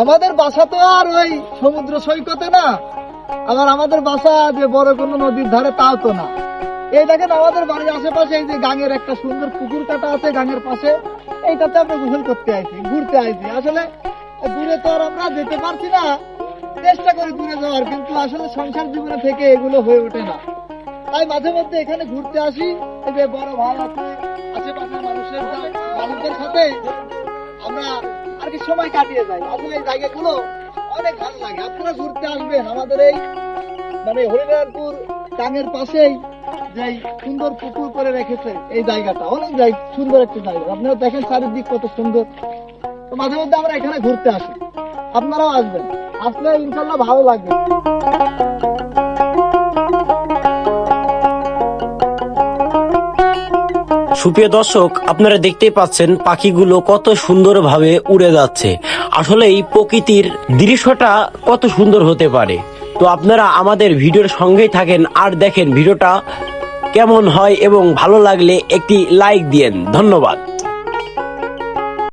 আমাদের বাসা তো আর ওই সমুদ্র সৈকতে না, আবার আমাদের বাসা যে বড় কোনো নদীর ধারে তাও তো না। এই দেখেন আমাদের বাড়ির আশেপাশে এই যে গাঙের একটা সুন্দর পুকুর কাটা আছে গাঙের পাশে, এইটাতে আমরা গোসল করতে আইছি, ঘুরতে আইছি। আসলে দূরে তো আর আমরা যেতে পারছি না, চেষ্টা করি দূরে যাওয়ার, কিন্তু আসলে সংসার জীবনে থেকে এগুলো হয়ে ওঠে না। তাই মাঝে মধ্যে এখানে ঘুরতে আসি, এই যে বড় ভাই আছে, আশেপাশের মানুষদের সাথে আমরা আর কি সময় কাটিয়ে যাই। আসলে এই জায়গাগুলো অনেক ভালো লাগে, আপনারা ঘুরতে আসবেন। আমাদের এই মানে হরিনারায়ণপুর টাঙ্গের পাশেই যে সুন্দর পুকুর করে রেখেছে এই জায়গাটা, অনেক সুন্দর একটা জায়গা। আপনারা দেখেন চারিদিক কত সুন্দর। তো মাঝে মধ্যে আমরা এখানে ঘুরতে আসি, আপনারাও আসবেন, আসলে ইনশাল্লাহ ভালো লাগবে। সুপ্রিয় দর্শক, আপনারা দেখতেই পাচ্ছেন পাখিগুলো কত সুন্দরভাবে উড়ে যাচ্ছে। আসলে এই প্রকৃতির দৃশ্যটা কত সুন্দর হতে পারে। তো আপনারা আমাদের ভিডিওর সঙ্গেই থাকেন আর দেখেন ভিডিওটা কেমন হয়, এবং ভালো লাগলে একটি লাইক দিয়েন। ধন্যবাদ।